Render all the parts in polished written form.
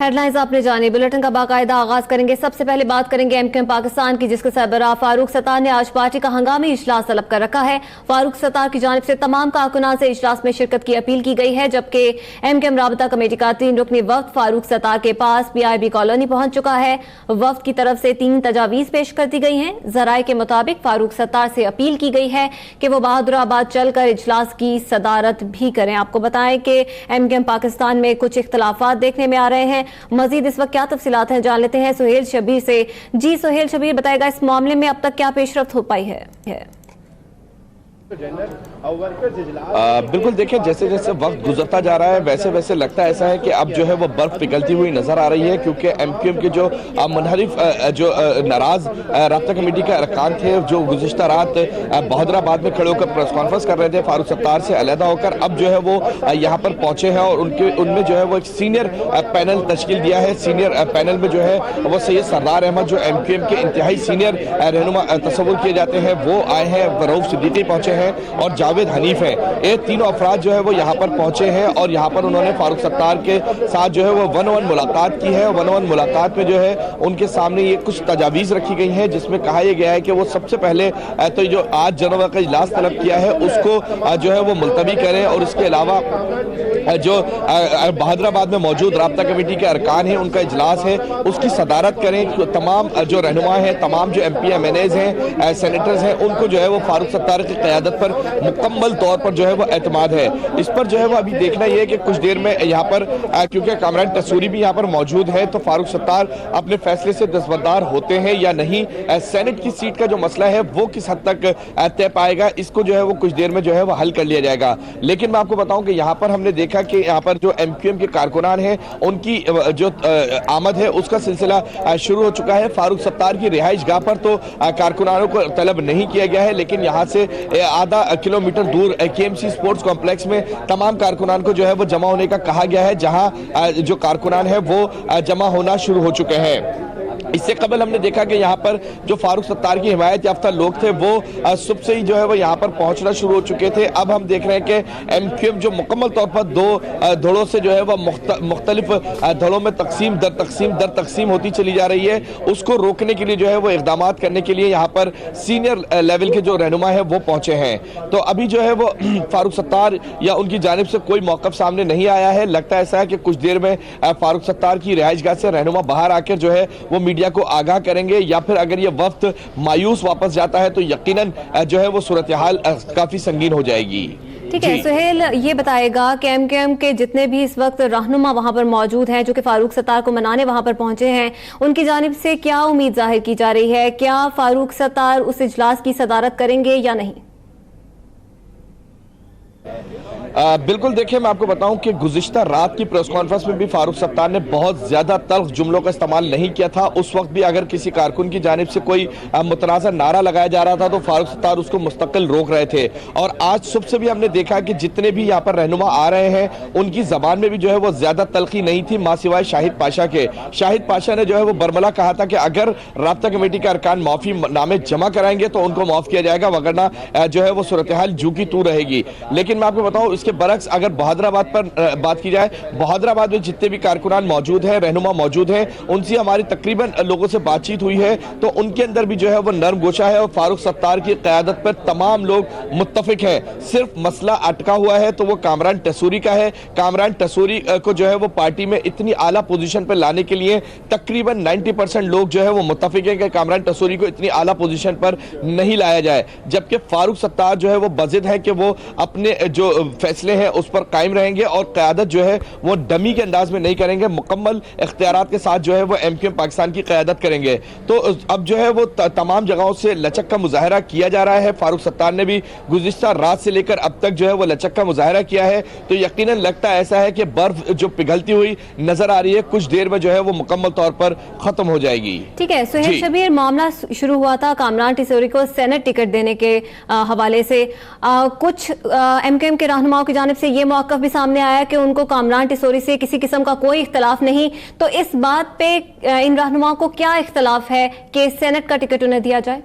Headlines आपने जानी। Bulletin का बाकायदा आगाज करेंगे। सबसे पहले बात करेंगे एमक्यूएम पाकिस्तान की, जिसके सरबराह फारूक सत्तार ने आज पार्टी का हंगामी इजलास तलब कर रखा है। फारूक सत्तार की जानिब से तमाम कारकुनान से इजलास में शिरकत की अपील की गई है, जबकि एमक्यूएम राबता कमेटी का 3 रुकनी वफ्द फारूक सत्तार के पास PIB कॉलोनी पहुंच चुका है। वफ्द की तरफ से 3 तजावीज पेश कर दी गई हैं। जराये के मुताबिक फारूक सत्तार से अपील की गई है कि वो बहादुराबाद चलकर इजलास की सदारत भी करें। आपको बताएं कि एमक्यूएम पाकिस्तान में कुछ इख्तलाफात देखने में आ रहे हैं। मजीद इस वक्त क्या तफसीलात हैं, जान लेते हैं सुहेल शबीर से। जी सुहेल शबीर, बताएगा इस मामले में अब तक क्या पेशरफ्त हो पाई है? बिल्कुल, देखिए जैसे जैसे वक्त गुजरता जा रहा है वैसे वैसे लगता ऐसा है कि अब जो है वो बर्फ पिघलती हुई नजर आ रही है, क्योंकि एमक्यूएम के जो मुनहरिफ जो नाराज राब्ता कमेटी के अरकान थे, जो गुज़िश्ता रात बहादुराबाद में खड़े होकर प्रेस कॉन्फ्रेंस कर रहे थे फारूक सत्तार से अलहदा होकर, अब जो है वो यहाँ पर पहुंचे हैं और उनमें जो है वो एक सीनियर पैनल तश्कील दिया है। सीनियर पैनल में जो है वो सैयद सरदार अहमद, जो एमक्यूएम के इंतहाई सीनियर रहनुमा तस्वुर किए जाते हैं, वो आए हैं। रऊफ सिद्दीकी पहुंचे हैं और जावेद हनीफ है। ये तीनों अफराद जो है वो यहाँ पर पहुंचे हैं और यहाँ पर उन्होंने फारूक सत्तार के साथ जो है वो वन मुलाकात की है। वन मुलाकात में जो है उनके सामने ये कुछ तजावीज़ रखी गई हैं, जिसमें कहा यह गया है कि वो सबसे पहले तो जो आज जनवा का इजलास तलब किया है उसको जो है वो मुलतवी करें, और इसके अलावा जो बहादुराबाद में मौजूद राब्ता कमेटी के अरकान हैं उनका इजलास है उसकी सदारत करें। तमाम जो रहनुमा हैं, तमाम जो MP MNAs हैं, सेनेटर्स हैं, उनको जो है वो फारूक सत्तार की क़यादत पर मुकम्मल तौर पर जो है वो एतमाद है। इस पर जो है वो अभी देखना यह है कि कुछ देर में यहाँ पर क्योंकि कामरान तसूरी भी यहाँ पर मौजूद है, तो फारूक सत्तार अपने फैसले से दस्तबरदार होते हैं या नहीं। सेनेट की सीट का जो मसला है वो किस हद तक तय पाएगा, इसको जो है वो कुछ देर में जो है वो हल कर लिया जाएगा। लेकिन मैं आपको बताऊं कि यहाँ पर हमने देखा कि यहाँ पर जो एमक्यूएम के कारकुनान हैं उनकी जो आमद है उसका सिलसिला शुरू हो चुका है। फारूक सत्तार की रिहाइश गाह पर तो कारकुनानों को तलब नहीं किया गया है, लेकिन यहाँ से आधा किलोमीटर दूर KMC स्पोर्ट्स कॉम्प्लेक्स में तमाम कारकुनान को जो है वो जमा होने का कहा गया है, जहां जो कारकुनान है वो जमा होना शुरू हो चुके हैं। इससे कबल हमने देखा कि यहाँ पर जो फारूक सत्तार की हिमायत याफ्ता लोग थे वो सुबह से ही जो है वो यहाँ पर पहुंचना शुरू हो चुके थे। अब हम देख रहे हैं कि एमक्यूएम जो मुकम्मल तौर पर 2 धड़ों से जो है वह मुख्तलिफ धड़ों में तकसीम दर तकसीम होती चली जा रही है, उसको रोकने के लिए जो है वो इकदाम करने के लिए यहाँ पर सीनियर लेवल के जो रहनुमा है वो पहुंचे हैं। तो अभी जो है वो फारूक सत्तार या उनकी जानिब से कोई मौक़िफ़ सामने नहीं आया है। लगता ऐसा है कि कुछ देर में फारूक सत्तार की रिहाइशगाह से रहनुमा बाहर आकर जो है वो मीडिया को आगाह करेंगे, या फिर अगर ये वफ्द मायूस वापस जाता है तो यकीनन जो है वो सूरत हाल काफी संगीन हो जाएगी। ठीक है सुहेल, ये बताएगा कि एमक्यूएम के जितने भी इस वक्त रहनुमा वहां पर मौजूद हैं, जो कि फारूक सत्तार को मनाने वहां पर पहुंचे हैं, उनकी जानिब से क्या उम्मीद जाहिर की जा रही है? क्या फारूक सत्तार उस इजलास की सदारत करेंगे या नहीं? बिल्कुल, देखिए मैं आपको बताऊं कि गुज़िश्ता रात की प्रेस कॉन्फ्रेंस में भी फारूक सत्तार ने बहुत ज्यादा तल्ख जुमलों का इस्तेमाल नहीं किया था। उस वक्त भी अगर किसी कारकुन की जानिब से कोई मुतनाज़ा नारा लगाया जा रहा था तो फारूक सत्तार उसको मुस्तकिल रोक रहे थे। और आज सुबह से भी हमने देखा कि जितने भी यहाँ पर रहनुमा आ रहे हैं उनकी जबान में भी जो है वो ज्यादा तल्खी नहीं थी, माँ सिवाय शाहिद पाशा के। शाहिद पाशा ने जो है वो बरमला कहा था कि अगर राब्ता कमेटी के अरकान माफी नामे जमा कराएंगे तो उनको माफ किया जाएगा, वगरना जो है वो सूरत हाल जू की तू रहेगी। लेकिन मैं आपको बताऊं इसके बरक्स अगर बहादुराबाद पर बात की जाए, बहादुराबाद में जितने भी कारकुनान मौजूद हैं, रहनुमा मौजूद हैं, उनसे हमारी तकरीबन लोगों से बातचीत हुई है, तो उनके अंदर भी जो है वो नरम गोशा है और फारूक सत्तार की क़यादत पर तमाम लोग मुत्तफिक हैं। सिर्फ मसला अटका हुआ है तो वो कामरान तसूरी का है। कामरान तसूरी को जो है वो पार्टी में इतनी आला पोजीशन पर लाने के लिए तकरीबन 90% लोग जो है वो मुत्तफिक हैं कि कामरान तसूरी को इतनी आला पोजीशन पर नहीं लाया जाए, जबकि फारूक सत्तार जो है वो बज़िद है कि वो अपने जो फैसले हैं उस पर कायम रहेंगे और क़यादत जो है वो डमी के अंदाज में नहीं करेंगे, मुकम्मल इख्तियारात के साथ जो है वो एमक्यूएम पाकिस्तान की क़यादत करेंगे। तो अब जो है वो तमाम जगहों से लचक का मुजाहरा किया जा रहा है। फारूक सत्तार ने भी गुज़िश्ता रात से लेकर अब तक जो है वो लचक का मुजाहरा किया है, तो यकीनन लगता ऐसा है कि बर्फ जो पिघलती हुई नजर आ रही है कुछ देर में जो है वो मुकम्मल तौर पर खत्म हो जाएगी। ठीक है सुहेल शबीर, मामला शुरू हुआ था कामरान तसूरी को सेनेट टिकट देने के हवाले से। कुछ एमक्यूएम के रहनुमाओं की जानिब से ये मौक़िफ़ भी सामने आया कि उनको कामरान तसूरी से किसी किस्म का कोई इख्तलाफ नहीं, तो इस बात पे इन रहनुमाओं को क्या इख्तलाफ है कि सेनेट का टिकट उन्हें दिया जाए?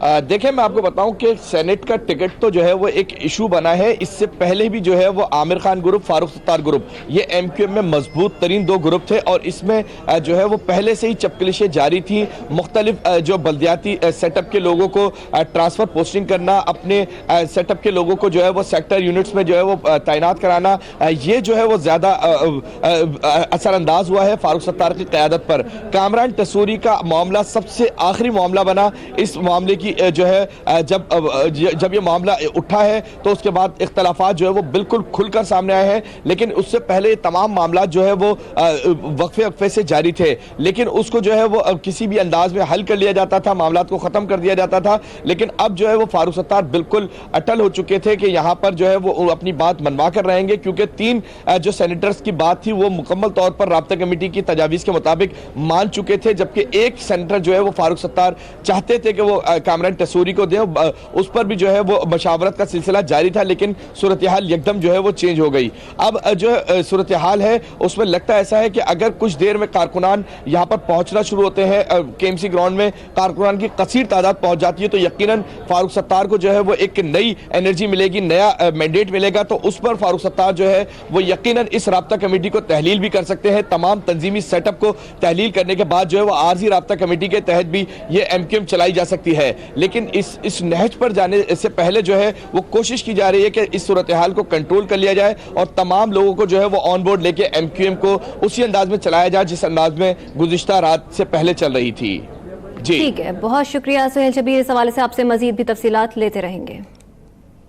देखिए, मैं आपको बताऊं कि सेनेट का टिकट तो जो है वो एक इशू बना है। इससे पहले भी जो है वो आमिर खान ग्रुप, फारूक सत्तार ग्रुप, ये एमक्यूएम में मजबूत तरीन दो ग्रुप थे और इसमें जो है वो पहले से ही चपकलिशें जारी थी। मुख्तलिफ जो बल्दियाती सेटअप के लोगों को ट्रांसफर पोस्टिंग करना, अपने सेटअप के लोगों को जो है वो सेक्टर यूनिट्स में जो है वो तैनात कराना, ये जो है वो ज्यादा असरअंदाज हुआ है फारूक सत्तार की क़यादत पर। कामरान टसूरी का मामला सबसे आखिरी मामला बना। इस मामले की जो है जब ये मामला उठा है तो उसके बाद इख्तलाफात जो है वो बिल्कुल खुलकर सामने आए हैं, लेकिन उससे पहले तमाम मामला जो है वो वक्फे से जारी थे, लेकिन उसको जो है वो किसी भी अंदाज में हल कर लिया जाता था, मामला को खत्म कर दिया जाता था। लेकिन अब जो है वो फारूक सत्तार बिल्कुल अटल हो चुके थे कि यहाँ पर जो है वो अपनी बात मनवा कर रहेंगे, क्योंकि 3 जो सेनेटर्स की बात थी वो मुकम्मल तौर पर राब्ता कमेटी की तजावीज़ के मुताबिक मान चुके थे, जबकि एक सेनेटर जो है वो फारूक सत्तार चाहते थे कि वो कामरान टसूरी को दें। उस पर भी जो है वो मशावरत का सिलसिला जारी था, लेकिन सूरत हाल एकदम जो है वो चेंज हो गई। अब जो सूरत हाल है उसमें लगता ऐसा है कि अगर कुछ देर में कारकुनान यहाँ पर पहुंचना शुरू होते हैं, केएमसी ग्राउंड में कारकुनान की कसीर तादाद पहुंच जाती है, तो यकीनन फारूक सत्तार को जो है वो एक नई एनर्जी मिलेगी, नया मैंडेट मिलेगा। तो उस पर फारूक सत्तार जो है वो यकीनन इस राब्ता कमेटी को तहलील भी कर सकते हैं। तमाम तंजीमी सेटअप को तहलील करने के बाद जो है वो आरजी राब्ता कमेटी के तहत भी ये एमक्यूएम चलाई जा सकती है। लेकिन इस नहज पर जाने से पहले जो है वो कोशिश की जा रही है कि इस सूरत हाल को कंट्रोल कर लिया जाए और तमाम लोगों को जो है वो ऑन बोर्ड लेके एमक्यूएम को उसी अंदाज में चलाया जाए जिस अंदाज में गुज़िश्ता रात से पहले चल रही थी। जी ठीक है, बहुत शुक्रिया सुहेल शबीर। इस हवाले से आपसे मजीद भी तफसीलात लेते रहेंगे।